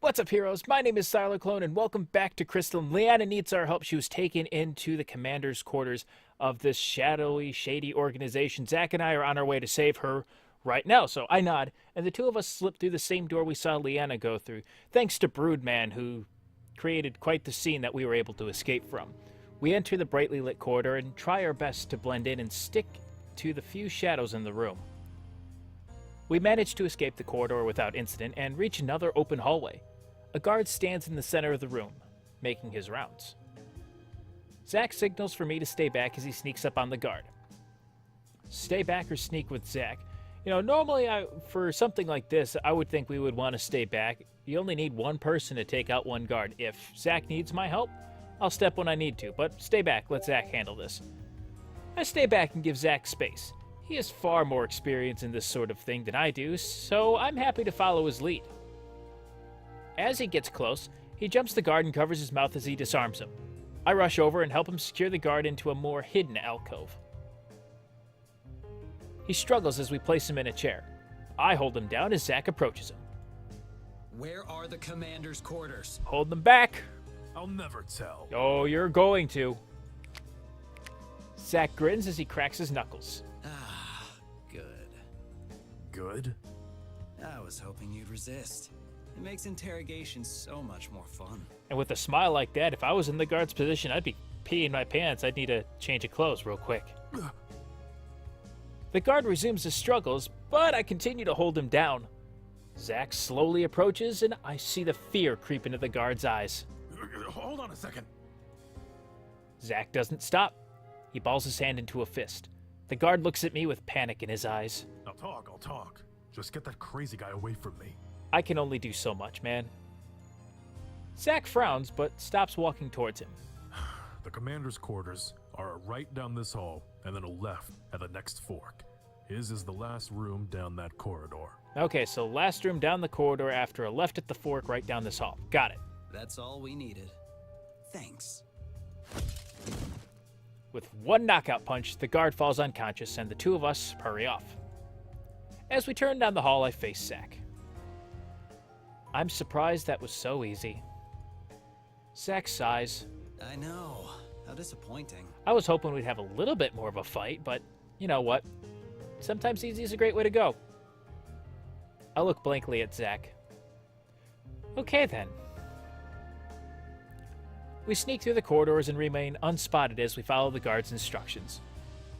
What's up, heroes? My name is Clone, and welcome back to Crystalline. Leanna needs our help. She was taken into the commander's quarters of this shadowy, shady organization. Zack and I are on our way to save her right now. So I nod, and the two of us slip through the same door we saw Leanna go through, thanks to Broodman, who created quite the scene that we were able to escape from. We enter the brightly lit corridor and try our best to blend in and stick to the few shadows in the room. We manage to escape the corridor without incident and reach another open hallway. A guard stands in the center of the room, making his rounds. Zack signals for me to stay back as he sneaks up on the guard. Stay back or sneak with Zack? You know, normally for something like this, I would think we would want to stay back. You only need one person to take out one guard. If Zack needs my help, I'll step when I need to, but stay back, let Zack handle this. I stay back and give Zack space. He has far more experience in this sort of thing than I do, so I'm happy to follow his lead. As he gets close, he jumps the guard and covers his mouth as he disarms him. I rush over and help him secure the guard into a more hidden alcove. He struggles as we place him in a chair. I hold him down as Zack approaches him. Where are the commander's quarters? Hold them back. I'll never tell. Oh, you're going to. Zack grins as he cracks his knuckles. Ah, good. Good? I was hoping you'd resist. It makes interrogation so much more fun. And with a smile like that, if I was in the guard's position, I'd be peeing my pants. I'd need a change of clothes real quick. The guard resumes his struggles, but I continue to hold him down. Zack slowly approaches, and I see the fear creep into the guard's eyes. Hold on a second. Zack doesn't stop. He balls his hand into a fist. The guard looks at me with panic in his eyes. I'll talk. Just get that crazy guy away from me. I can only do so much, man. Zack frowns, but stops walking towards him. The commander's quarters are right down this hall, and then a left at the next fork. His is the last room down that corridor. Okay, so last room down the corridor after a left at the fork right down this hall. Got it. That's all we needed. Thanks. With one knockout punch, the guard falls unconscious, and the two of us hurry off. As we turn down the hall, I face Zack. I'm surprised that was so easy. Zack sighs. I know. How disappointing. I was hoping we'd have a little bit more of a fight, but you know what? Sometimes easy is a great way to go. I look blankly at Zack. Okay then. We sneak through the corridors and remain unspotted as we follow the guard's instructions.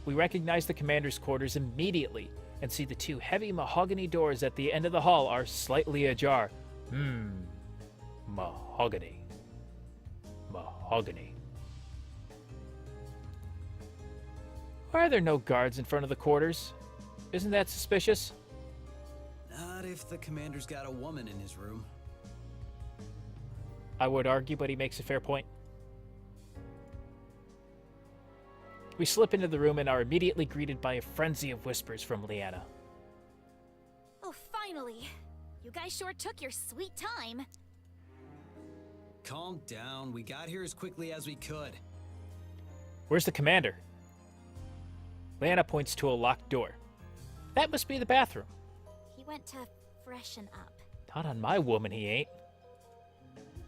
We recognize the commander's quarters immediately and see the two heavy mahogany doors at the end of the hall are slightly ajar. Mahogany. Mahogany. Why are there no guards in front of the quarters? Isn't that suspicious? Not if the commander's got a woman in his room. I would argue, but he makes a fair point. We slip into the room and are immediately greeted by a frenzy of whispers from Leanna. Oh, finally! You guys sure took your sweet time. Calm down. We got here as quickly as we could. Where's the commander? Leanna points to a locked door. That must be the bathroom. He went to freshen up. Not on my woman, he ain't.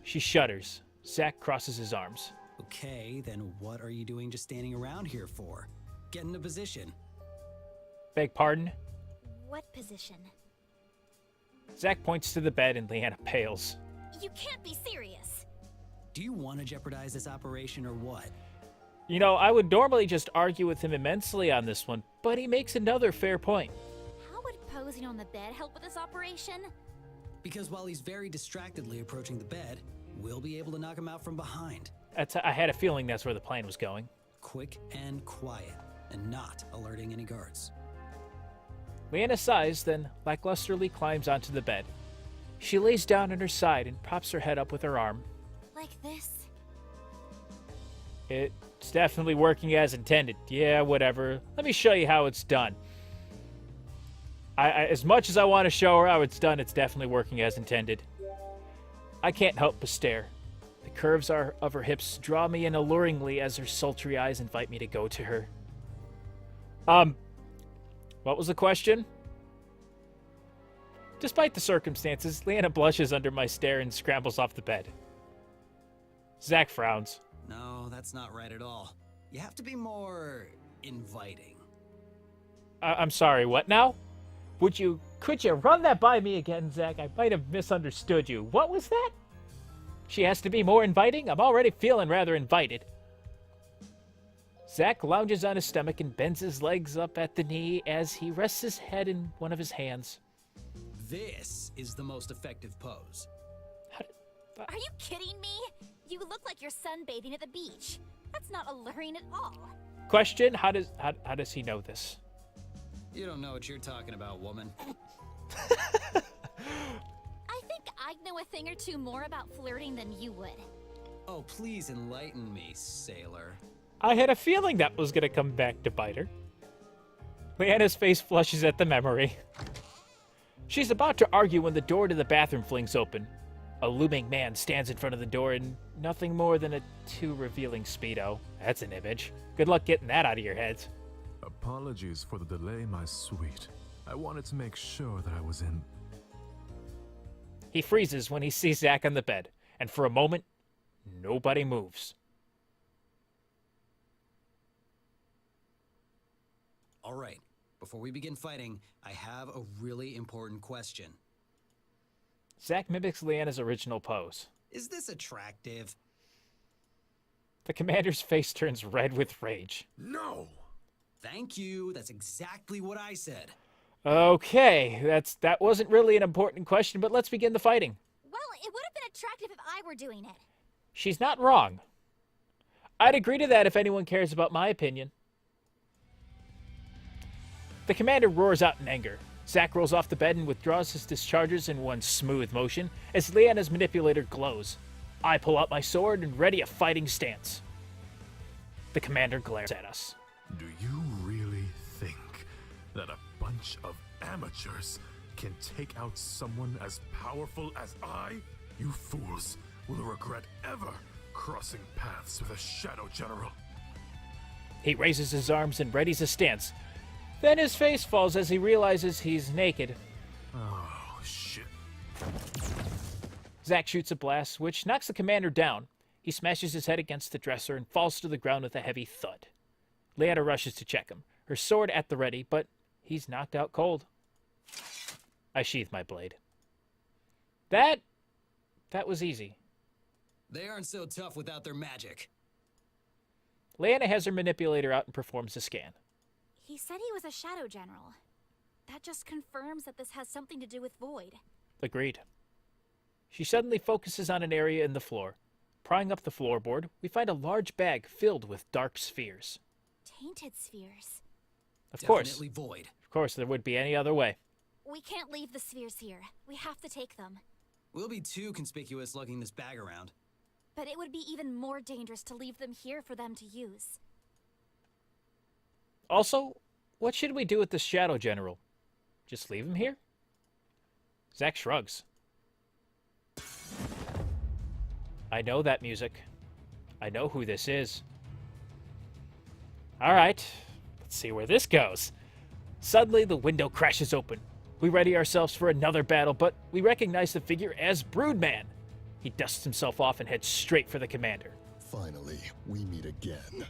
She shudders. Zack crosses his arms. Okay, then what are you doing just standing around here for? Get in a position. Beg pardon? What position? Zack points to the bed and Leanna pales. You can't be serious. Do you want to jeopardize this operation or what? You know, I would normally just argue with him immensely on this one, but he makes another fair point. How would posing on the bed help with this operation? Because while he's very distractedly approaching the bed, we'll be able to knock him out from behind. I had a feeling that's where the plan was going. Quick and quiet, and not alerting any guards. Leanna sighs, then lacklusterly climbs onto the bed. She lays down on her side and props her head up with her arm. Like this? It's definitely working as intended. Yeah, whatever. Let me show you how it's done. As much as I want to show her how it's done, it's definitely working as intended. I can't help but stare. The curves of her hips draw me in alluringly as her sultry eyes invite me to go to her. What was the question? Despite the circumstances, Leanna blushes under my stare and scrambles off the bed. Zack frowns. No, that's not right at all. You have to be more inviting. I'm sorry, what now? Could you run that by me again, Zack? I might have misunderstood you. What was that? She has to be more inviting? I'm already feeling rather invited. Zack lounges on his stomach and bends his legs up at the knee as he rests his head in one of his hands. This is the most effective pose. Are you kidding me? You look like you're sunbathing at the beach. That's not alluring at all. Question, how does he know this? You don't know what you're talking about, woman. I think I'd know a thing or two more about flirting than you would. Oh, please enlighten me, sailor. I had a feeling that was going to come back to bite her. Leanna's face flushes at the memory. She's about to argue when the door to the bathroom flings open. A looming man stands in front of the door in nothing more than a too revealing Speedo. That's an image. Good luck getting that out of your heads. Apologies for the delay, my sweet. I wanted to make sure that I was in. He freezes when he sees Zack on the bed, and for a moment, nobody moves. All right, before we begin fighting, I have a really important question. Zack mimics Leanna's original pose. Is this attractive? The commander's face turns red with rage. No! Thank you, that's exactly what I said. Okay, that wasn't really an important question, but let's begin the fighting. Well, it would have been attractive if I were doing it. She's not wrong. I'd agree to that if anyone cares about my opinion. The commander roars out in anger. Zack rolls off the bed and withdraws his discharges in one smooth motion as Leanna's manipulator glows. I pull out my sword and ready a fighting stance. The commander glares at us. Do you really think that a bunch of amateurs can take out someone as powerful as I? You fools will regret ever crossing paths with a Shadow General. He raises his arms and readies a stance. Then his face falls as he realizes he's naked. Oh, shit. Zack shoots a blast, which knocks the commander down. He smashes his head against the dresser and falls to the ground with a heavy thud. Leanna rushes to check him, her sword at the ready, but he's knocked out cold. I sheath my blade. That was easy. They aren't so tough without their magic. Leanna has her manipulator out and performs a scan. He said he was a Shadow General. That just confirms that this has something to do with Void. Agreed. She suddenly focuses on an area in the floor. Prying up the floorboard, we find a large bag filled with dark spheres. Tainted spheres. Of course. Definitely Void. Of course, there would be any other way. We can't leave the spheres here. We have to take them. We'll be too conspicuous lugging this bag around. But it would be even more dangerous to leave them here for them to use. Also, what should we do with this Shadow General? Just leave him here? Zack shrugs. I know that music. I know who this is. Alright, let's see where this goes. Suddenly, the window crashes open. We ready ourselves for another battle, but we recognize the figure as Broodman. He dusts himself off and heads straight for the commander. Finally, we meet again.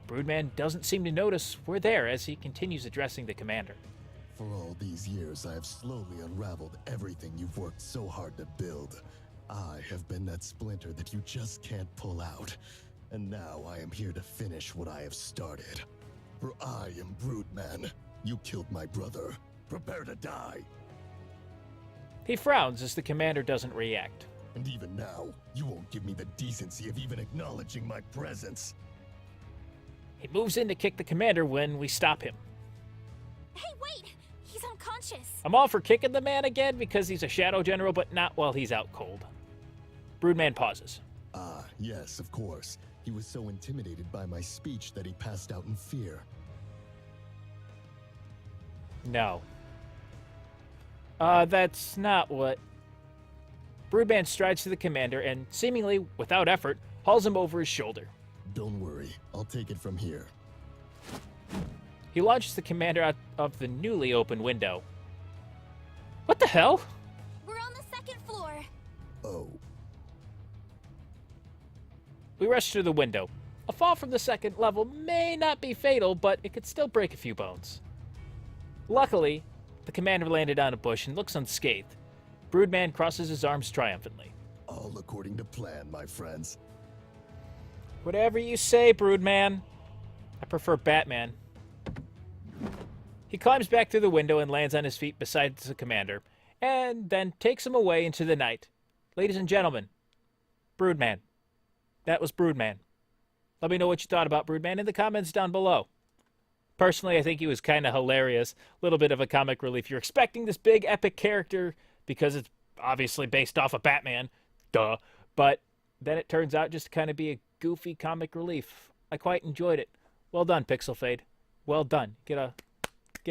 Broodman doesn't seem to notice we're there as he continues addressing the commander. For all these years, I have slowly unraveled everything you've worked so hard to build. I have been that splinter that you just can't pull out. And now I am here to finish what I have started. For I am Broodman. You killed my brother. Prepare to die. He frowns as the commander doesn't react. And even now, you won't give me the decency of even acknowledging my presence. He moves in to kick the commander when we stop him. Hey, wait! He's unconscious! I'm all for kicking the man again because he's a Shadow General, but not while he's out cold. Broodman pauses. Ah, yes, of course. He was so intimidated by my speech that he passed out in fear. No. That's not what... Broodman strides to the commander and, seemingly without effort, hauls him over his shoulder. Don't worry, I'll take it from here. He launches the commander out of the newly opened window. What the hell? We're on the second floor. Oh, We rush through the window. A fall from the second level may not be fatal, but it could still break a few bones. Luckily, the commander landed on a bush and looks unscathed. Broodman crosses his arms triumphantly. all according to plan, my friends. Whatever you say, Broodman. I prefer Batman. He climbs back through the window and lands on his feet beside the commander, and then takes him away into the night. Ladies and gentlemen, Broodman. That was Broodman. Let me know what you thought about Broodman in the comments down below. Personally, I think he was kind of hilarious. A little bit of a comic relief. You're expecting this big epic character because it's obviously based off of Batman. Duh. But then it turns out just to kind of be a goofy comic relief. I quite enjoyed it. Well done, PixelFade. Well done. Get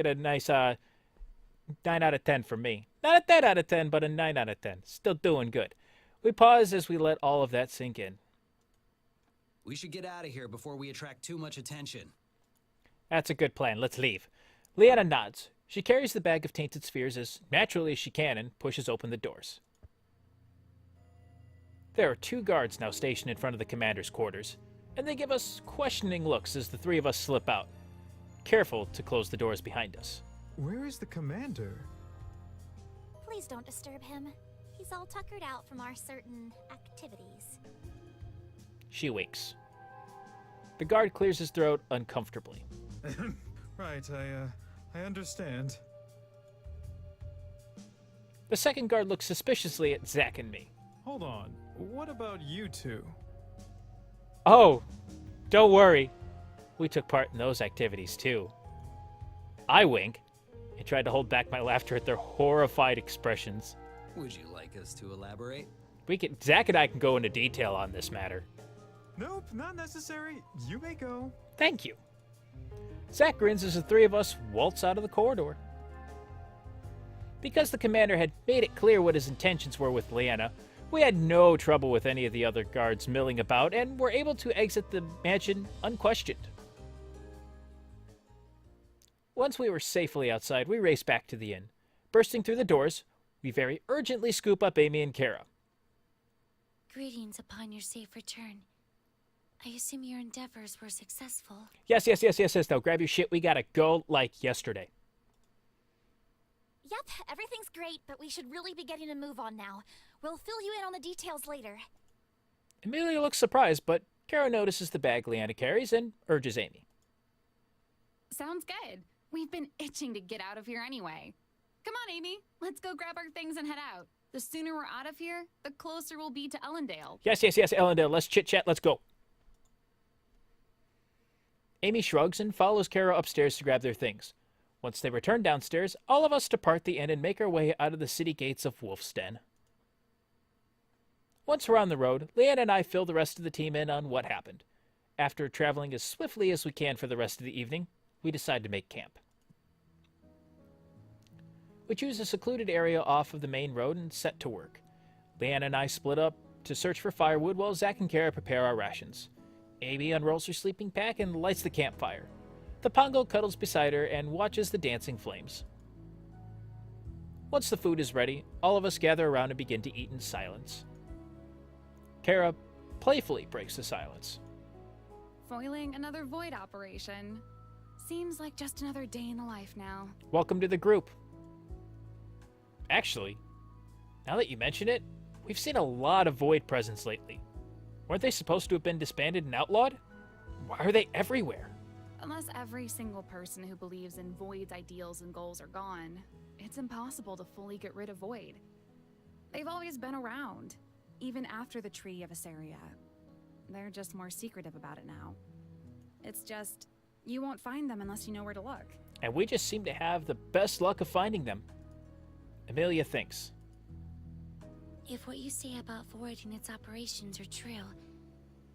a nice 9 out of 10 from me. Not a 10 out of 10, but a 9 out of 10. Still doing good. We pause as we let all of that sink in. We should get out of here before we attract too much attention. That's a good plan. Let's leave. Leanna nods. She carries the bag of tainted spheres as naturally as she can and pushes open the doors. There are 2 guards now stationed in front of the commander's quarters, and they give us questioning looks as the 3 of us slip out, careful to close the doors behind us. Where is the commander? Please don't disturb him. He's all tuckered out from our certain activities. She winks. The guard clears his throat uncomfortably. Right, I understand. The second guard looks suspiciously at Zack and me. Hold on. What about you two? Oh, don't worry. We took part in those activities too. I wink and tried to hold back my laughter at their horrified expressions. Would you like us to elaborate? Zack and I can go into detail on this matter. Nope, not necessary. You may go. Thank you. Zack grins as the 3 of us waltz out of the corridor. Because the commander had made it clear what his intentions were with Leanna, we had no trouble with any of the other guards milling about and were able to exit the mansion unquestioned. Once we were safely outside, we raced back to the inn. Bursting through the doors, we very urgently scoop up Amy and Kara. Greetings upon your safe return. I assume your endeavors were successful. Yes. Now grab your shit. We gotta go like yesterday. Yep, everything's great, but we should really be getting a move on now. We'll fill you in on the details later. Amelia looks surprised, but Kara notices the bag Leanna carries and urges Amy. Sounds good. We've been itching to get out of here anyway. Come on, Amy. Let's go grab our things and head out. The sooner we're out of here, the closer we'll be to Elendale. Yes, Elendale. Let's chit-chat. Let's go. Amy shrugs and follows Kara upstairs to grab their things. Once they return downstairs, all of us depart the inn and make our way out of the city gates of Wolf's Den. Once we're on the road, Leanna and I fill the rest of the team in on what happened. After traveling as swiftly as we can for the rest of the evening, we decide to make camp. We choose a secluded area off of the main road and set to work. Leanna and I split up to search for firewood while Zack and Kara prepare our rations. Amy unrolls her sleeping pack and lights the campfire. The Pongo cuddles beside her and watches the dancing flames. Once the food is ready, all of us gather around and begin to eat in silence. Kara playfully breaks the silence. Foiling another void operation. Seems like just another day in the life now. Welcome to the group. Actually, now that you mention it, we've seen a lot of void presence lately. Weren't they supposed to have been disbanded and outlawed? Why are they everywhere? Unless every single person who believes in Void's ideals and goals are gone, it's impossible to fully get rid of Void. They've always been around, even after the Tree of Assyria. They're just more secretive about it now. It's just, you won't find them unless you know where to look. And we just seem to have the best luck of finding them. Amelia thinks. If what you say about Void and its operations are true,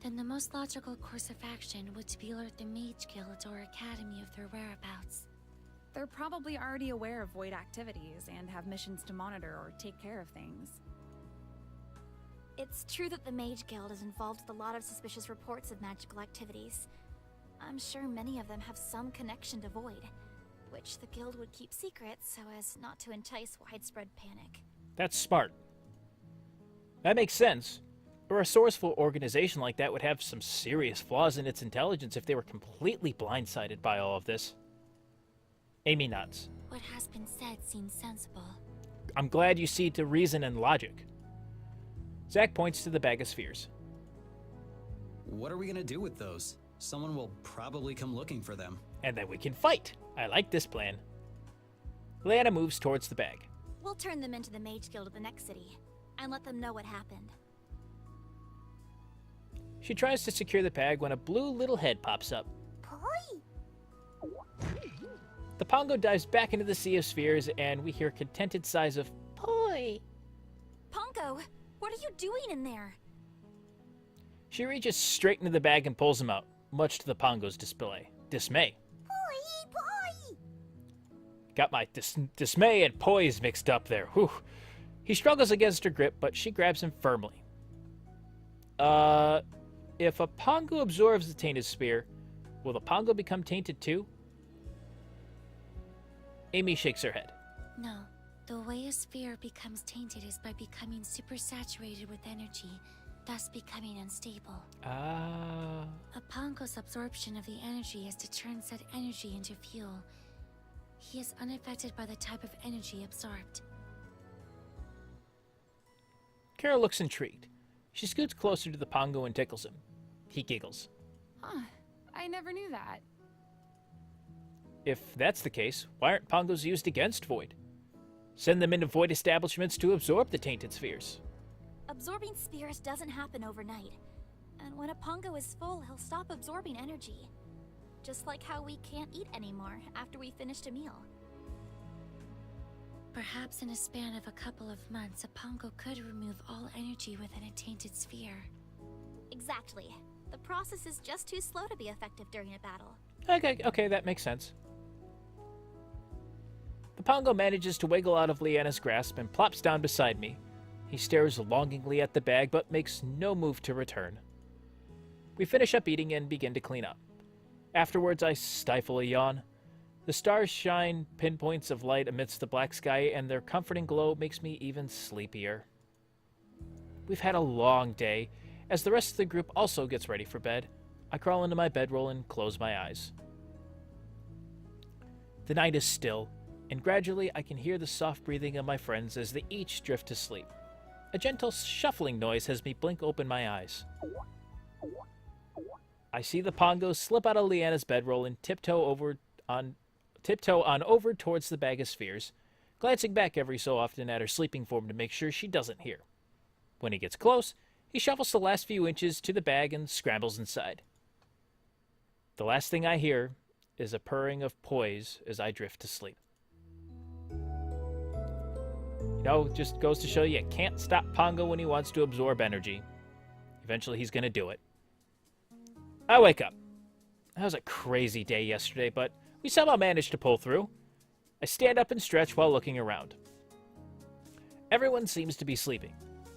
then the most logical course of action would be alert the Mage Guild or Academy of their whereabouts. They're probably already aware of Void activities and have missions to monitor or take care of things. It's true that the Mage Guild is involved with a lot of suspicious reports of magical activities. I'm sure many of them have some connection to Void. which the guild would keep secret so as not to entice widespread panic. That's smart. That makes sense. A resourceful organization like that would have some serious flaws in its intelligence if they were completely blindsided by all of this. Amy nods. What has been said seems sensible. I'm glad you see to reason and logic. Zack points to the bag of spheres. What are we gonna do with those? Someone will probably come looking for them. And then we can fight. I like this plan. Leanna moves towards the bag. We'll turn them into the Mage Guild of the next city, and let them know what happened. She tries to secure the bag when a blue little head pops up. Poi! The Pongo dives back into the sea of spheres, and we hear contented sighs of "Poi." Pongo, what are you doing in there? She reaches straight into the bag and pulls him out, much to the Pongo's dismay. Poi! Poi! Got my dismay and poise mixed up there. Whew. He struggles against her grip, but she grabs him firmly. If a Pongo absorbs the tainted sphere, will the Pongo become tainted too? Amy shakes her head. No. The way a sphere becomes tainted is by becoming supersaturated with energy, thus becoming unstable. Ah. A Pongo's absorption of the energy is to turn said energy into fuel. He is unaffected by the type of energy absorbed. Kara looks intrigued. She scoots closer to the Pongo and tickles him. He giggles. Huh. I never knew that. If that's the case, why aren't Pongos used against Void? Send them into Void establishments to absorb the tainted spheres. Absorbing spheres doesn't happen overnight. And when a Pongo is full, he'll stop absorbing energy. Just like how we can't eat anymore after we finished a meal. Perhaps in a span of a couple of months, a Pongo could remove all energy within a tainted sphere. Exactly. The process is just too slow to be effective during a battle. Okay, that makes sense. The Pongo manages to wiggle out of Leanna's grasp and plops down beside me. He stares longingly at the bag, but makes no move to return. We finish up eating and begin to clean up. Afterwards, I stifle a yawn. The stars shine pinpoints of light amidst the black sky, and their comforting glow makes me even sleepier. We've had a long day. As the rest of the group also gets ready for bed, I crawl into my bedroll and close my eyes. The night is still, and gradually I can hear the soft breathing of my friends as they each drift to sleep. A gentle shuffling noise has me blink open my eyes. I see the Pongo slip out of Leanna's bedroll and tiptoe on over towards the bag of spheres, glancing back every so often at her sleeping form to make sure she doesn't hear. When he gets close, he shuffles the last few inches to the bag and scrambles inside. The last thing I hear is a purring of poise as I drift to sleep. You know, just goes to show you can't stop Pongo when he wants to absorb energy. Eventually he's going to do it. I wake up. That was a crazy day yesterday, but we somehow managed to pull through. I stand up and stretch while looking around. Everyone seems to be sleeping.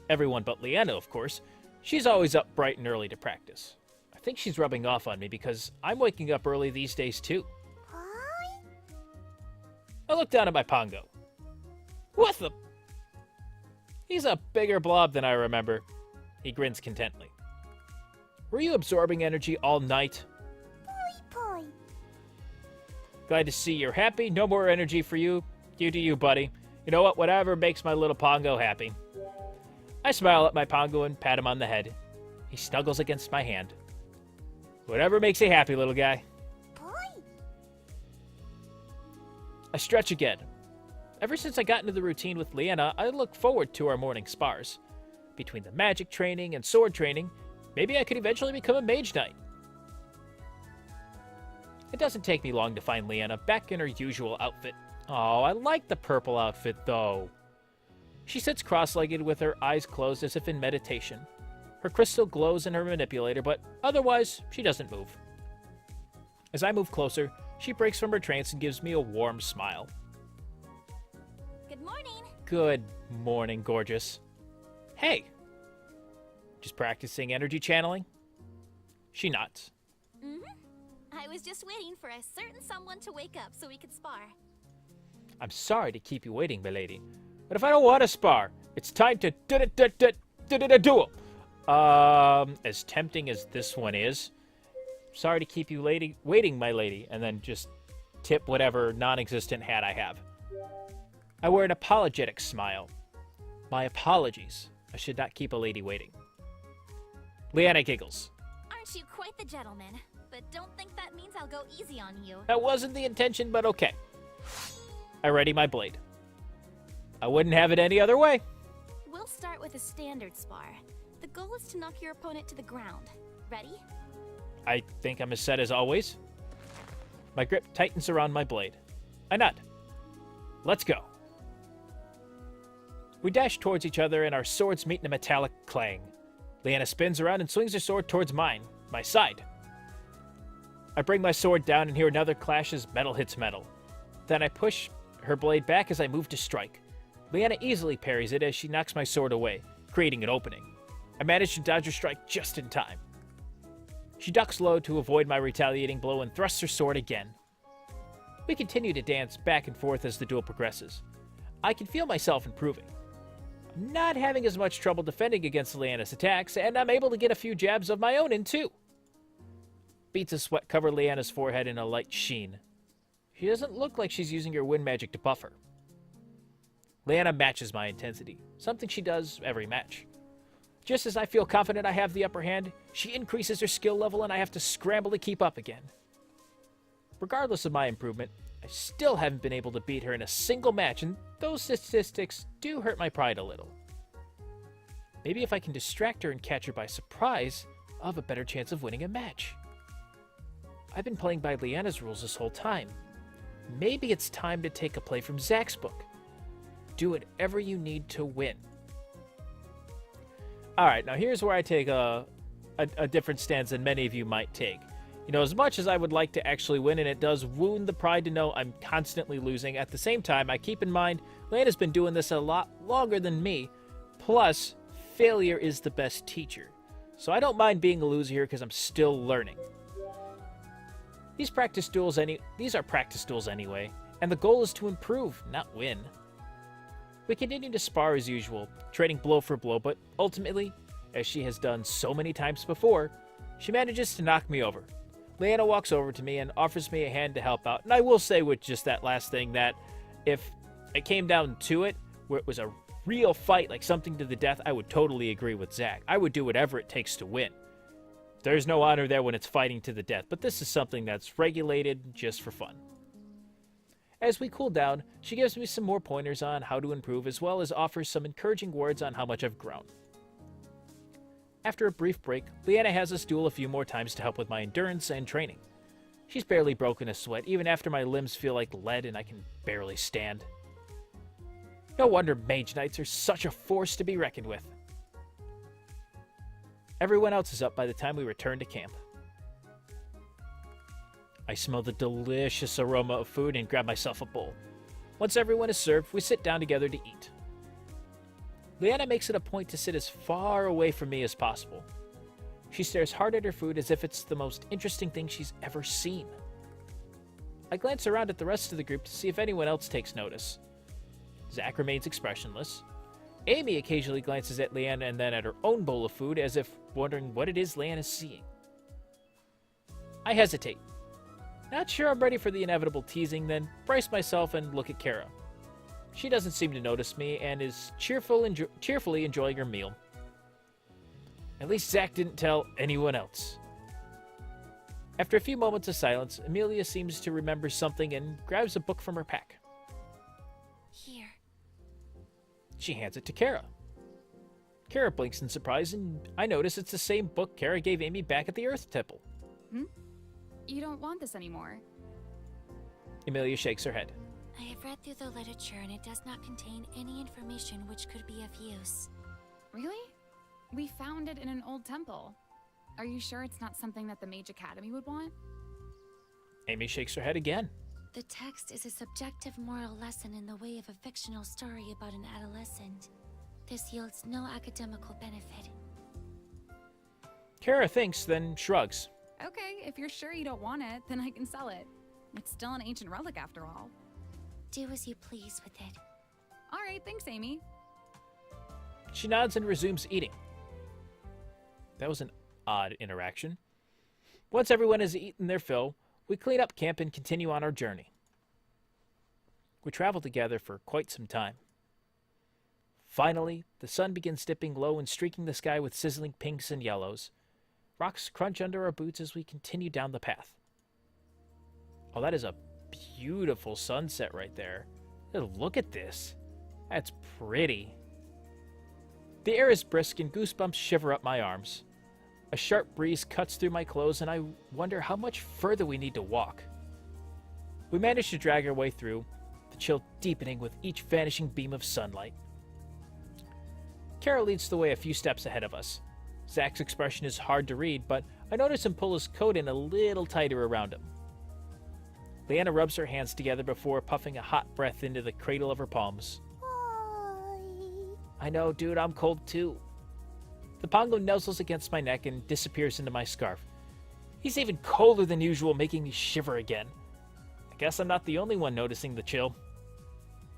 Everyone but Leanna, of course. She's always up bright and early to practice. I think she's rubbing off on me because I'm waking up early these days too. I look down at my Pongo. What the? He's a bigger blob than I remember. He grins contently. Were you absorbing energy all night? Glad to see you're happy. No more energy for you. You do you, buddy. You know what? Whatever makes my little Pongo happy. I smile at my Pongo and pat him on the head. He snuggles against my hand. Whatever makes you happy, little guy. I stretch again. Ever since I got into the routine with Leanna, I look forward to our morning spars. Between the magic training and sword training, maybe I could eventually become a Mage-Knight. It doesn't take me long to find Leanna back in her usual outfit. Oh, I like the purple outfit, though. She sits cross-legged with her eyes closed as if in meditation. Her crystal glows in her manipulator, but otherwise, she doesn't move. As I move closer, she breaks from her trance and gives me a warm smile. Good morning. Good morning, gorgeous. Hey. Just practicing energy channeling? She nods. I I was just waiting for a certain someone to wake up so we could spar. I'm sorry to keep you waiting, milady. But if I don't want to spar, it's time to duel. As tempting as this one is, sorry to keep you waiting, my lady, and then just tip whatever non-existent hat I have. I wear an apologetic smile. My apologies. I should not keep a lady waiting. Leanna giggles. Aren't you quite the gentleman? But don't think that means I'll go easy on you. That wasn't the intention, but okay. I ready my blade. I wouldn't have it any other way. We'll start with a standard spar. The goal is to knock your opponent to the ground. Ready? I think I'm as set as always. My grip tightens around my blade. I nod. Let's go. We dash towards each other and our swords meet in a metallic clang. Leanna spins around and swings her sword towards my side. I bring my sword down and hear another clash as metal hits metal. Then I push her blade back as I move to strike. Leanna easily parries it as she knocks my sword away, creating an opening. I manage to dodge her strike just in time. She ducks low to avoid my retaliating blow and thrusts her sword again. We continue to dance back and forth as the duel progresses. I can feel myself improving. I'm not having as much trouble defending against Leanna's attacks, and I'm able to get a few jabs of my own in too. Beads of sweat cover Leanna's forehead in a light sheen. She doesn't look like she's using her wind magic to buff her. Leanna matches my intensity, something she does every match. Just as I feel confident I have the upper hand, she increases her skill level and I have to scramble to keep up again. Regardless of my improvement, I still haven't been able to beat her in a single match, and those statistics do hurt my pride a little. Maybe if I can distract her and catch her by surprise, I'll have a better chance of winning a match. I've been playing by Leanna's rules this whole time. Maybe it's time to take a play from Zack's book. Do whatever you need to win. Alright, now here's where I take a different stance than many of you might take. You know, as much as I would like to actually win, and it does wound the pride to know I'm constantly losing, at the same time, I keep in mind, Leanna's been doing this a lot longer than me, plus, failure is the best teacher. So I don't mind being a loser here because I'm still learning. These are practice duels anyway, and the goal is to improve, not win. We continue to spar as usual, trading blow for blow, but ultimately, as she has done so many times before, she manages to knock me over. Leanna walks over to me and offers me a hand to help out, and I will say with just that last thing that if it came down to it, where it was a real fight, like something to the death, I would totally agree with Zack. I would do whatever it takes to win. There's no honor there when it's fighting to the death, but this is something that's regulated just for fun. As we cool down, she gives me some more pointers on how to improve, as well as offers some encouraging words on how much I've grown. After a brief break, Leanna has us duel a few more times to help with my endurance and training. She's barely broken a sweat, even after my limbs feel like lead and I can barely stand. No wonder Mage-Knights are such a force to be reckoned with. Everyone else is up by the time we return to camp. I smell the delicious aroma of food and grab myself a bowl. Once everyone is served, we sit down together to eat. Leanna makes it a point to sit as far away from me as possible. She stares hard at her food as if it's the most interesting thing she's ever seen. I glance around at the rest of the group to see if anyone else takes notice. Zack remains expressionless. Amy occasionally glances at Leanna and then at her own bowl of food as if wondering what it is Leanna's seeing. I hesitate. Not sure I'm ready for the inevitable teasing, then brace myself and look at Kara. She doesn't seem to notice me and is cheerfully enjoying her meal. At least Zack didn't tell anyone else. After a few moments of silence, Amelia seems to remember something and grabs a book from her pack. Here. She hands it to Kara. Kara blinks in surprise, and I notice it's the same book Kara gave Amy back at the Earth Temple. You don't want this anymore. Amelia shakes her head. I have read through the literature and it does not contain any information which could be of use. Really? We found it in an old temple. Are you sure it's not something that the Mage Academy would want? Amy shakes her head again. The text is a subjective moral lesson in the way of a fictional story about an adolescent. This yields no academical benefit. Kara thinks, then shrugs. Okay, if you're sure you don't want it, then I can sell it. It's still an ancient relic after all. Do as you please with it. All right, thanks, Amy. She nods and resumes eating. That was an odd interaction. Once everyone has eaten their fill, we clean up camp and continue on our journey. We travel together for quite some time. Finally, the sun begins dipping low and streaking the sky with sizzling pinks and yellows. Rocks crunch under our boots as we continue down the path. Oh, that is a beautiful sunset right there. Look at this. That's pretty. The air is brisk and goosebumps shiver up my arms. A sharp breeze cuts through my clothes and I wonder how much further we need to walk. We manage to drag our way through, the chill deepening with each vanishing beam of sunlight. Kara leads the way a few steps ahead of us. Zack's expression is hard to read, but I notice him pull his coat in a little tighter around him. Leanna rubs her hands together before puffing a hot breath into the cradle of her palms. I know, dude, I'm cold too. The Pongo nuzzles against my neck and disappears into my scarf. He's even colder than usual, making me shiver again. I guess I'm not the only one noticing the chill.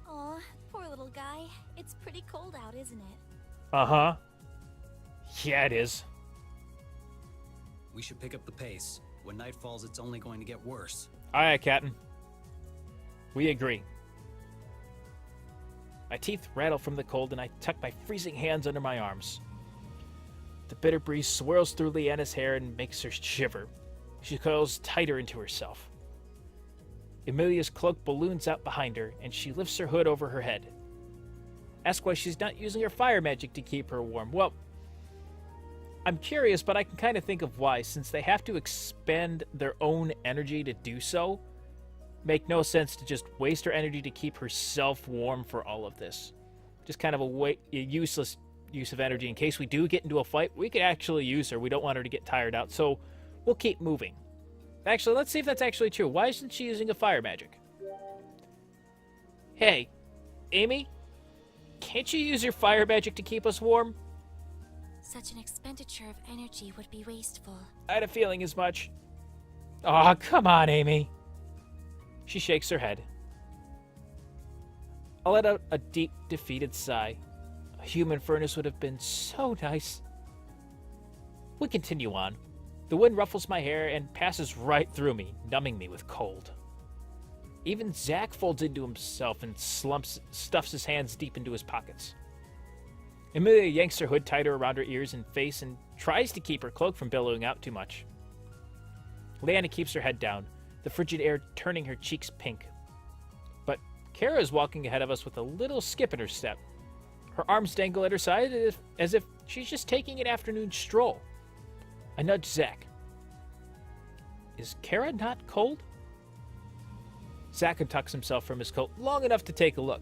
Aw, poor little guy. It's pretty cold out, isn't it? Uh-huh. Yeah, it is. We should pick up the pace. When night falls, it's only going to get worse. Aye, Captain. We agree. My teeth rattle from the cold and I tuck my freezing hands under my arms. The bitter breeze swirls through Leanna's hair and makes her shiver. She coils tighter into herself. Emilia's cloak balloons out behind her and she lifts her hood over her head. Ask why she's not using her fire magic to keep her warm. Well, I'm curious, but I can kind of think of why, since they have to expend their own energy to do so. Make no sense to just waste her energy to keep herself warm for all of this. Just kind of a useless use of energy. In case we do get into a fight, we could actually use her. We don't want her to get tired out, so we'll keep moving. Actually, let's see if that's actually true. Why isn't she using a fire magic? Hey, Amy? Can't you use your fire magic to keep us warm? Such an expenditure of energy would be wasteful. I had a feeling as much. Aw, come on, Amy. She shakes her head. I let out a deep, defeated sigh. A human furnace would have been so nice. We continue on. The wind ruffles my hair and passes right through me, numbing me with cold. Even Zack folds into himself and stuffs his hands deep into his pockets. Emilia yanks her hood tighter around her ears and face and tries to keep her cloak from billowing out too much. Leanna keeps her head down, the frigid air turning her cheeks pink. But Kara is walking ahead of us with a little skip in her step. Her arms dangle at her side as if she's just taking an afternoon stroll. I nudge Zack. Is Kara not cold? Zack untucks himself from his coat long enough to take a look.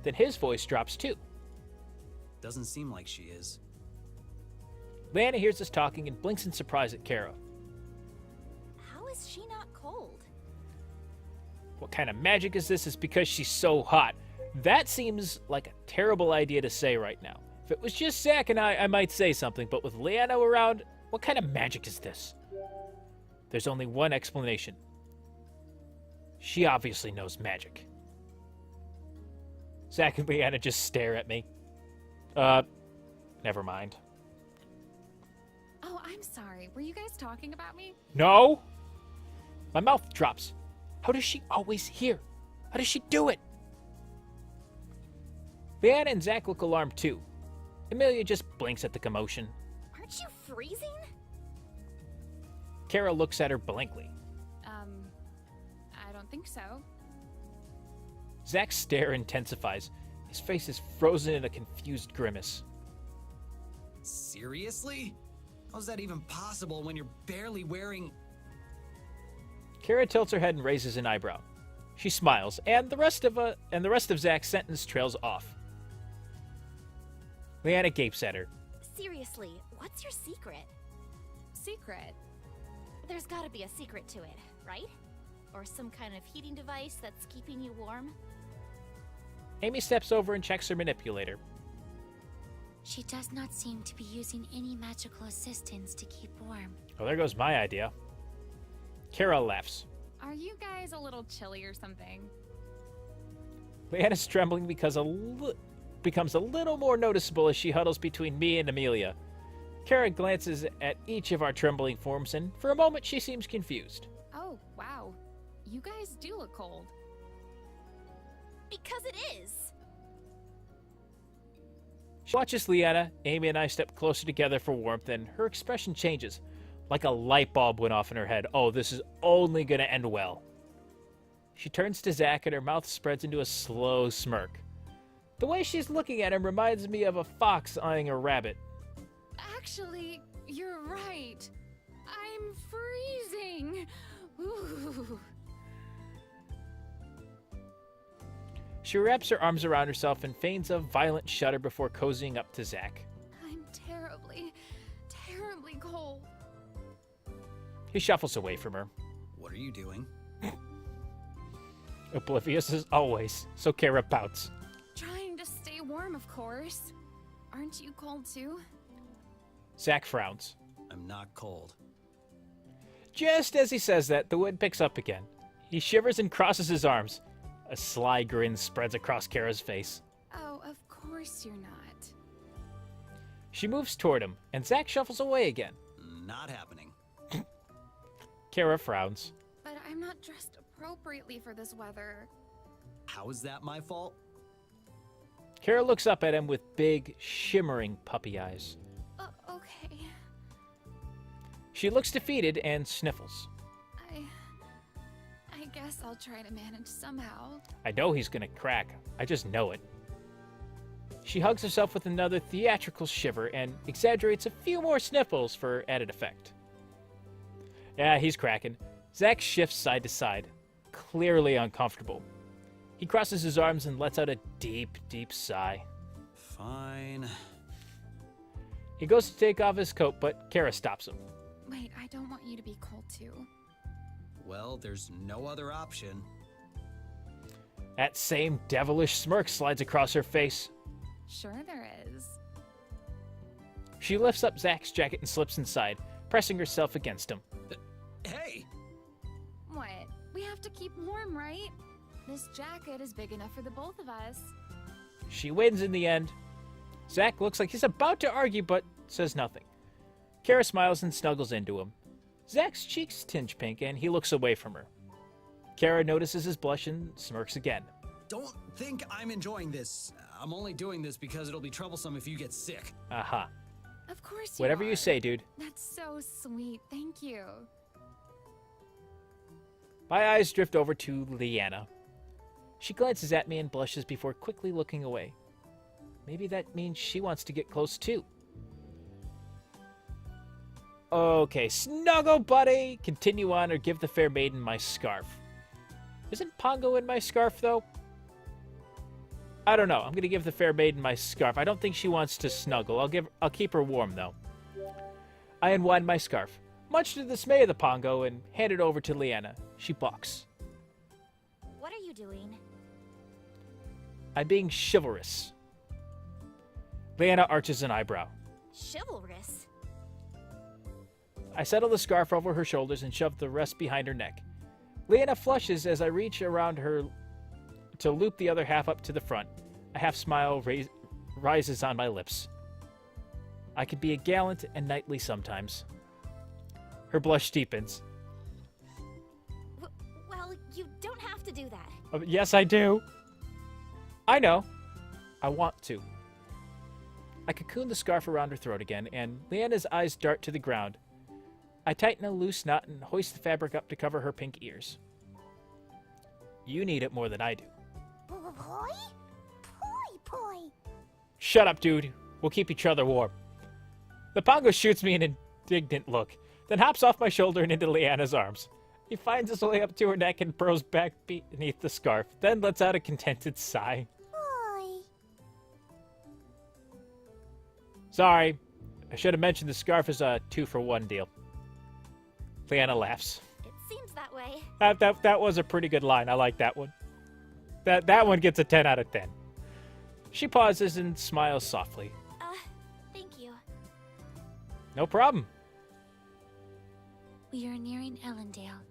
Then his voice drops too. Doesn't seem like she is. Leanna hears us talking and blinks in surprise at Kara. How is she not cold? What kind of magic is this? It's because she's so hot. That seems like a terrible idea to say right now. If it was just Zack and I might say something, but with Leanna around, what kind of magic is this? There's only one explanation. She obviously knows magic. Zack and Leanna just stare at me. Never mind. Oh, I'm sorry. Were you guys talking about me? No! My mouth drops. How does she always hear? How does she do it? Leanna and Zack look alarmed too. Emilia just blinks at the commotion. Aren't you freezing? Kara looks at her blankly. I don't think so. Zack's stare intensifies. His face is frozen in a confused grimace. Seriously? How's that even possible when you're barely wearing... Kara tilts her head and raises an eyebrow. She smiles, and the rest of Zack's sentence trails off. Leanna gapes at her. Seriously, what's your secret? Secret? There's gotta be a secret to it, right? Or some kind of heating device that's keeping you warm? Amy steps over and checks her manipulator. She does not seem to be using any magical assistance to keep warm. Oh, there goes my idea. Kara laughs. Are you guys a little chilly or something? Leanna's trembling becomes a little more noticeable as she huddles between me and Amelia. Kara glances at each of our trembling forms, and for a moment she seems confused. Oh, wow. You guys do look cold. Because it is. She watches Leanna, Amy, and I step closer together for warmth, and her expression changes. Like a light bulb went off in her head. Oh, this is only going to end well. She turns to Zack, and her mouth spreads into a slow smirk. The way she's looking at him reminds me of a fox eyeing a rabbit. Actually, you're right. I'm freezing. Ooh. She wraps her arms around herself and feigns a violent shudder before cozying up to Zack. I'm terribly, terribly cold. He shuffles away from her. What are you doing? Oblivious as always, so Kara pouts. Trying to stay warm, of course. Aren't you cold too? Zack frowns. I'm not cold. Just as he says that, the wind picks up again. He shivers and crosses his arms. A sly grin spreads across Kara's face. Oh, of course you're not. She moves toward him, and Zack shuffles away again. Not happening. Kara frowns. But I'm not dressed appropriately for this weather. How is that my fault? Kara looks up at him with big, shimmering puppy eyes. Okay. She looks defeated and sniffles. I guess I'll try to manage somehow. I know he's gonna crack. I just know it. She hugs herself with another theatrical shiver and exaggerates a few more sniffles for added effect. Yeah, he's cracking. Zack shifts side to side, clearly uncomfortable. He crosses his arms and lets out a deep, deep sigh. Fine. He goes to take off his coat, but Kara stops him. Wait, I don't want you to be cold too. Well, there's no other option. That same devilish smirk slides across her face. Sure there is. She lifts up Zack's jacket and slips inside, pressing herself against him. Hey! What? We have to keep warm, right? This jacket is big enough for the both of us. She wins in the end. Zack looks like he's about to argue, but says nothing. Kara smiles and snuggles into him. Zack's cheeks tinge pink, and he looks away from her. Kara notices his blush and smirks again. Don't think I'm enjoying this. I'm only doing this because it'll be troublesome if you get sick. Aha. Of course Whatever you you are. say, dude. That's so sweet. Thank you. My eyes drift over to Leanna. She glances at me and blushes before quickly looking away. Maybe that means she wants to get close too. Okay, snuggle, buddy! Continue on or give the fair maiden my scarf. Isn't Pongo in my scarf, though? I don't know. I'm going to give the fair maiden my scarf. I don't think she wants to snuggle. I'll keep her warm, though. I unwind my scarf, much to the dismay of the Pongo, and hand it over to Leanna. She balks. What are you doing? I'm being chivalrous. Leanna arches an eyebrow. Chivalrous? I settle the scarf over her shoulders and shove the rest behind her neck. Leanna flushes as I reach around her to loop the other half up to the front. A half smile rises on my lips. I could be a gallant and knightly sometimes. Her blush deepens. Well, you don't have to do that. Yes, I do. I know. I want to. I cocoon the scarf around her throat again, and Leanna's eyes dart to the ground. I tighten a loose knot and hoist the fabric up to cover her pink ears. You need it more than I do. Boy? Boy. Shut up, dude. We'll keep each other warm. The Pongo shoots me an indignant look, then hops off my shoulder and into Leanna's arms. He finds his way up to her neck and burrows back beneath the scarf, then lets out a contented sigh. Boy. Sorry. I should have mentioned the scarf is a 2-for-1 deal. Leanna laughs. It seems that way. That was a pretty good line. I like that one. That one gets a 10 out of 10. She pauses and smiles softly. No problem. We are nearing Elendale.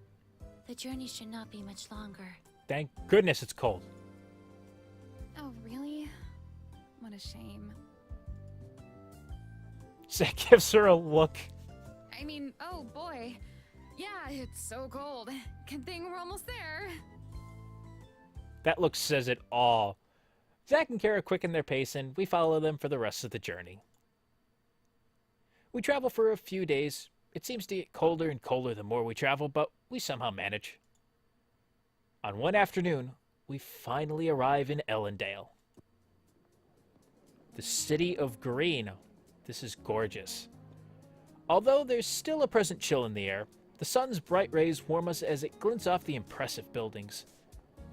The journey should not be much longer. Thank goodness it's cold. Oh, really? What a shame. Zack gives her a look. I mean, oh boy. Yeah, it's so cold. Good thing we're almost there. That look says it all. Zack and Kara quicken their pace, and we follow them for the rest of the journey. We travel for a few days. It seems to get colder and colder the more we travel, but we somehow manage. On one afternoon, we finally arrive in Elendale. The city of green. This is gorgeous. Although there's still a present chill in the air, the sun's bright rays warm us as it glints off the impressive buildings.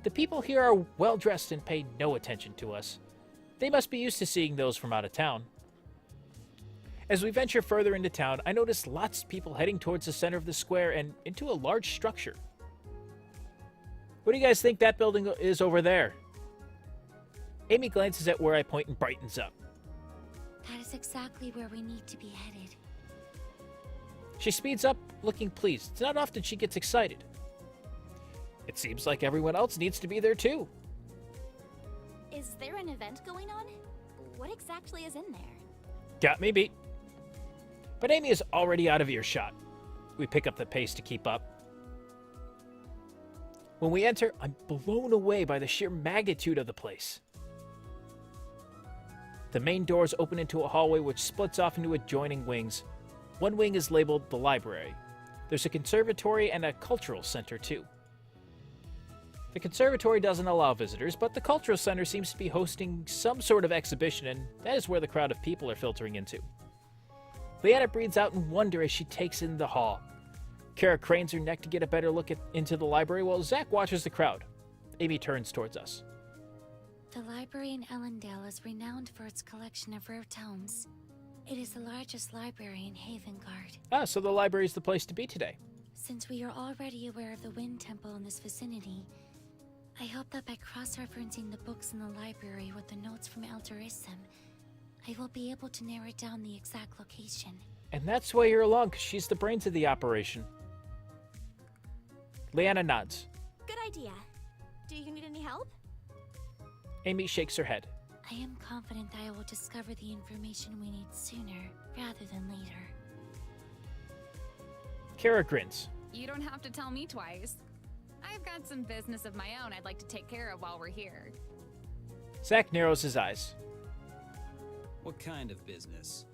The people here are well dressed and pay no attention to us. They must be used to seeing those from out of town. As we venture further into town, I notice lots of people heading towards the center of the square and into a large structure. What do you guys think that building is over there? Amy glances at where I point and brightens up. That is exactly where we need to be headed. She speeds up, looking pleased. It's not often she gets excited. It seems like everyone else needs to be there too. Is there an event going on? What exactly is in there? Got me beat. But Amy is already out of earshot. We pick up the pace to keep up. When we enter, I'm blown away by the sheer magnitude of the place. The main doors open into a hallway which splits off into adjoining wings. One wing is labeled the library. There's a conservatory and a cultural center too. The conservatory doesn't allow visitors, but the cultural center seems to be hosting some sort of exhibition, and that is where the crowd of people are filtering into. Leanna breathes out in wonder as she takes in the hall. Kara cranes her neck to get a better look into the library while Zack watches the crowd. Amy turns towards us. The library in Elendale is renowned for its collection of rare tomes. It is the largest library in Havengard. Ah, so the library is the place to be today. Since we are already aware of the Wind Temple in this vicinity, I hope that by cross-referencing the books in the library with the notes from Elderissim, I will be able to narrow down the exact location. And that's why you're along, because she's the brains of the operation. Leanna nods. Good idea. Do you need any help? Amy shakes her head. I am confident I will discover the information we need sooner rather than later. Kara grins. You don't have to tell me twice. I've got some business of my own I'd like to take care of while we're here. Zack narrows his eyes. What kind of business?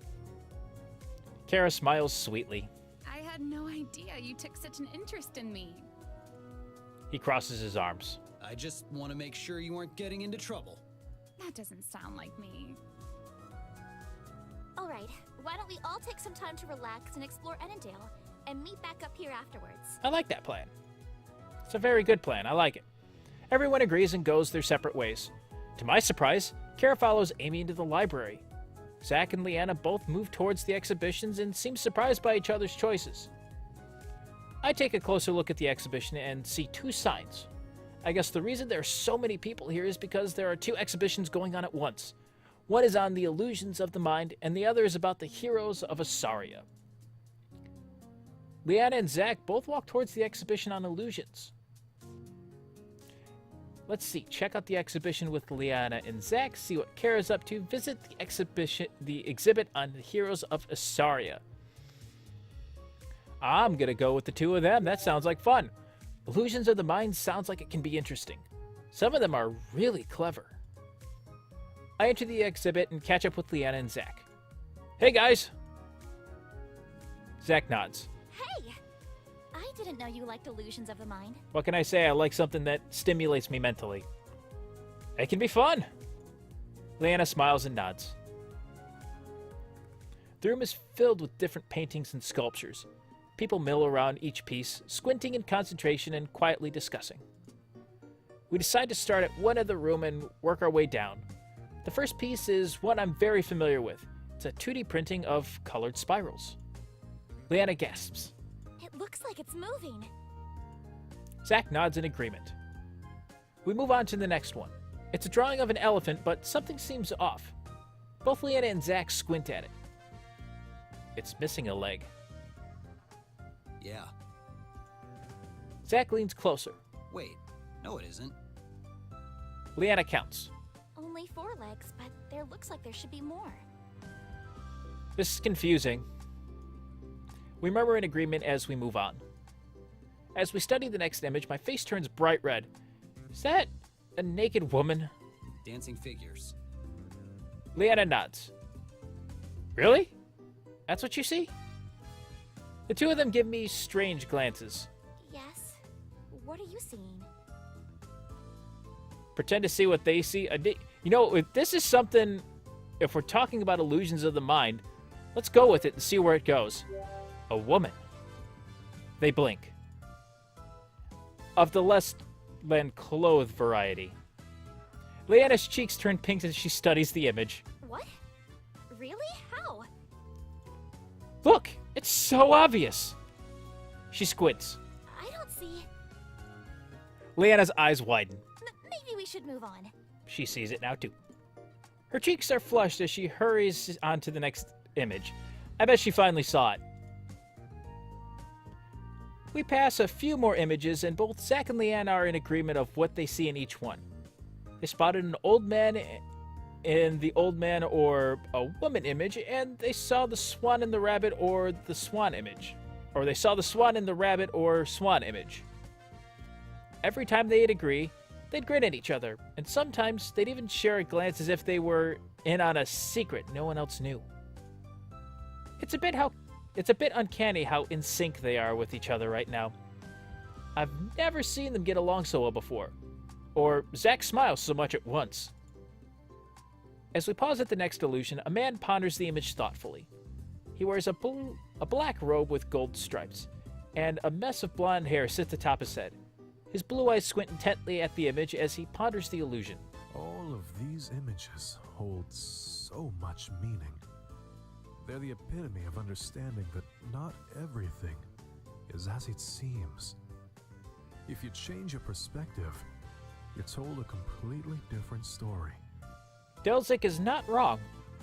Kara smiles sweetly. I had no idea you took such an interest in me. He crosses his arms. I just want to make sure you aren't getting into trouble. That doesn't sound like me. All right, why don't we all take some time to relax and explore Elendale, and meet back up here afterwards? I like that plan. It's a very good plan. I like it. Everyone agrees and goes their separate ways. To my surprise, Kara follows Amy into the library. Zack and Leanna both move towards the exhibitions and seem surprised by each other's choices. I take a closer look at the exhibition and see two signs. I guess the reason there are so many people here is because there are two exhibitions going on at once. One is on the illusions of the mind, and the other is about the heroes of Asaria. Leanna and Zack both walk towards the exhibition on illusions. Let's see, check out the exhibition with Leanna and Zack, see what Kara's up to, visit the exhibit on the heroes of Asaria. I'm gonna go with the two of them. That sounds like fun. Illusions of the Mind sounds like it can be interesting. Some of them are really clever. I enter the exhibit and catch up with Leanna and Zack. Hey guys! Zack nods. Hey! I didn't know you liked illusions of the mind. What can I say? I like something that stimulates me mentally. It can be fun. Leanna smiles and nods. The room is filled with different paintings and sculptures. People mill around each piece, squinting in concentration and quietly discussing. We decide to start at one end of the room and work our way down. The first piece is one I'm very familiar with. It's a 2D printing of colored spirals. Leanna gasps. It looks like it's moving. Zack nods in agreement. We move on to the next one. It's a drawing of an elephant, but something seems off. Both Leanna and Zack squint at it. It's missing a leg. Yeah. Zack leans closer. Wait. No, it isn't. Leanna counts. Only 4 legs, but there looks like there should be more. This is confusing. We murmur in agreement as we move on. As we study the next image, my face turns bright red. Is that a naked woman? Dancing figures. Leanna nods. Really? That's what you see? The two of them give me strange glances. Yes. What are you seeing? Pretend to see what they see. You know, if this is something, if we're talking about illusions of the mind, let's go with it and see where it goes. A woman. They blink. Of the less than clothed variety. Leanna's cheeks turn pink as she studies the image. What? Really? How? Look! It's so obvious! She squints. I don't see. Leanna's eyes widen. Maybe we should move on. She sees it now, too. Her cheeks are flushed as she hurries on to the next image. I bet she finally saw it. We pass a few more images, and both Zack and Leanna are in agreement of what they see in each one. They spotted an old man in the old man or a woman image, and they saw the swan in the rabbit or the swan image. Or they saw the swan in the rabbit or swan image. Every time they'd agree, they'd grin at each other, and sometimes they'd even share a glance as if they were in on a secret no one else knew. It's a bit uncanny how in sync they are with each other right now. I've never seen them get along so well before, or Zack smiles so much at once. As we pause at the next illusion, a man ponders the image thoughtfully. He wears a black robe with gold stripes, and a mess of blonde hair sits atop his head. His blue eyes squint intently at the image as he ponders the illusion. All of these images hold so much meaning. They're the epitome of understanding that not everything is as it seems. If you change your perspective, you're told a completely different story. Delzik is not wrong.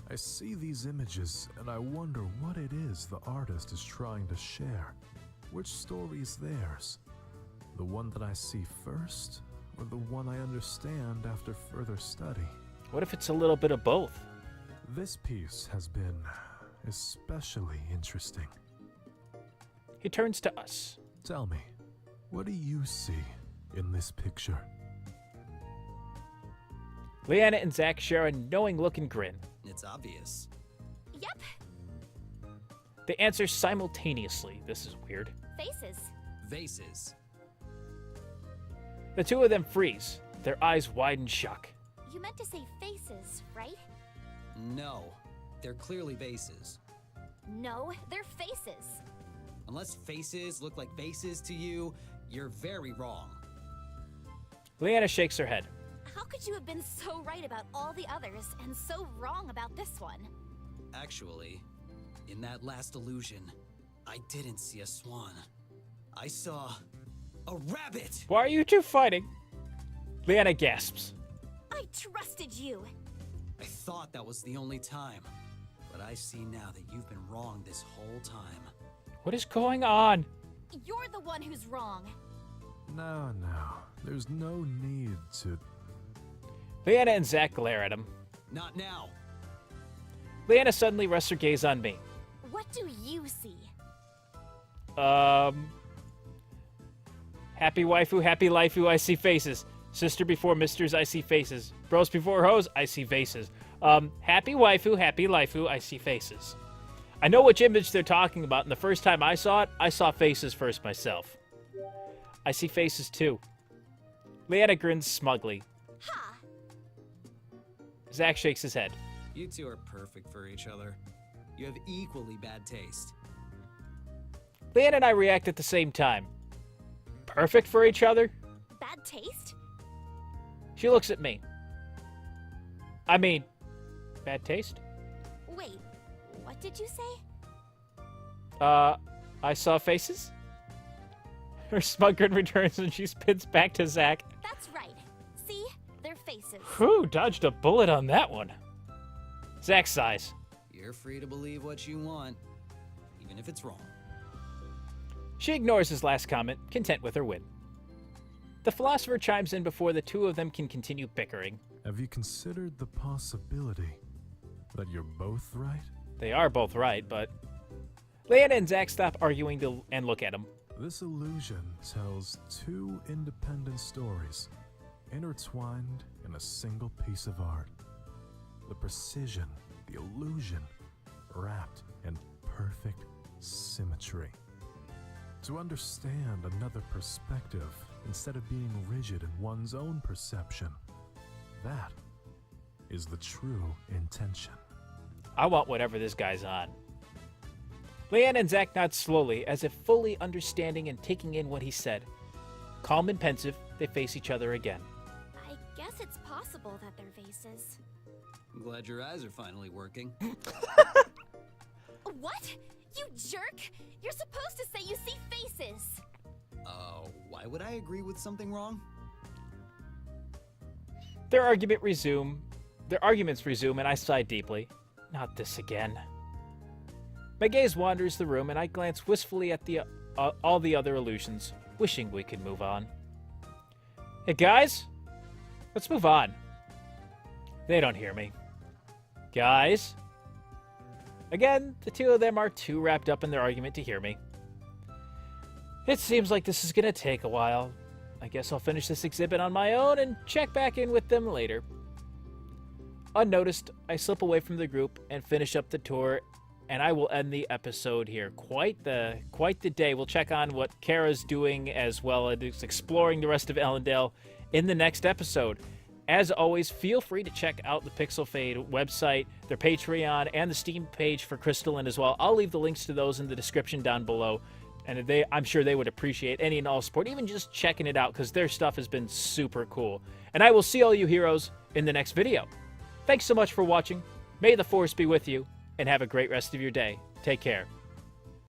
I see these images and I wonder what it is the artist is trying to share. Which story is theirs? The one that I see first, or the one I understand after further study? What if it's a little bit of both? This piece has been especially interesting. He turns to us. Tell me, what do you see in this picture? Leanna and Zack share a knowing look and grin. It's obvious. Yep. They answer simultaneously. This is weird. Faces. Vases. The two of them freeze, their eyes wide in shock. You meant to say faces, right? No. They're clearly vases. No, they're faces. Unless faces look like vases to you, you're very wrong. Leanna shakes her head. How could you have been so right about all the others and so wrong about this one? Actually, in that last illusion, I didn't see a swan. I saw a rabbit! Why are you two fighting? Leanna gasps. I trusted you. I thought that was the only time. But I see now that you've been wrong this whole time. What is going on? You're the one who's wrong. No. There's no need to... Leanna and Zack glare at him. Not now. Leanna suddenly rests her gaze on me. What do you see? Happy waifu, happy laifu, I see faces. Sister before misters, I see faces. Bros before hoes, I see faces. Happy waifu, happy laifu, I see faces. I know which image they're talking about, and the first time I saw it, I saw faces first myself. I see faces too. Leanna grins smugly. Ha! Zack shakes his head. You two are perfect for each other. You have equally bad taste. Leanna and I react at the same time. Perfect for each other? Bad taste? She looks at me. I mean, bad taste? Wait, what did you say? I saw faces? Her smug grin returns and she spins back to Zack. That's right. See? They're faces. Whew, dodged a bullet on that one. Zack sighs. You're free to believe what you want. even if it's wrong. She ignores his last comment, content with her win. The philosopher chimes in before the two of them can continue bickering. Have you considered the possibility that you're both right? They are both right, but... Leanna and Zack stop arguing and look at him. This illusion tells two independent stories, intertwined in a single piece of art. The precision, the illusion, wrapped in perfect symmetry. To understand another perspective instead of being rigid in one's own perception, that is the true intention. I want whatever this guy's on. Leanna and Zack nod slowly, as if fully understanding and taking in what he said. Calm and pensive, they face each other again. I guess it's possible that they're vases. I'm glad your eyes are finally working. What? You jerk! You're supposed to say you see faces! Why would I agree with something wrong? Their arguments resume, and I sigh deeply. Not this again. My gaze wanders the room, and I glance wistfully at all the other illusions, wishing we could move on. Hey guys, let's move on. They don't hear me. Guys? Again, the two of them are too wrapped up in their argument to hear me. It seems like this is going to take a while. I guess I'll finish this exhibit on my own and check back in with them later. Unnoticed, I slip away from the group and finish up the tour, and I will end the episode here. Quite the day. We'll check on what Kara's doing as well as exploring the rest of Elendale in the next episode. As always, feel free to check out the PixelFade website, their Patreon, and the Steam page for Crystalline as well. I'll leave the links to those in the description down below. And I'm sure they would appreciate any and all support, even just checking it out, because their stuff has been super cool. And I will see all you heroes in the next video. Thanks so much for watching. May the Force be with you, and have a great rest of your day. Take care.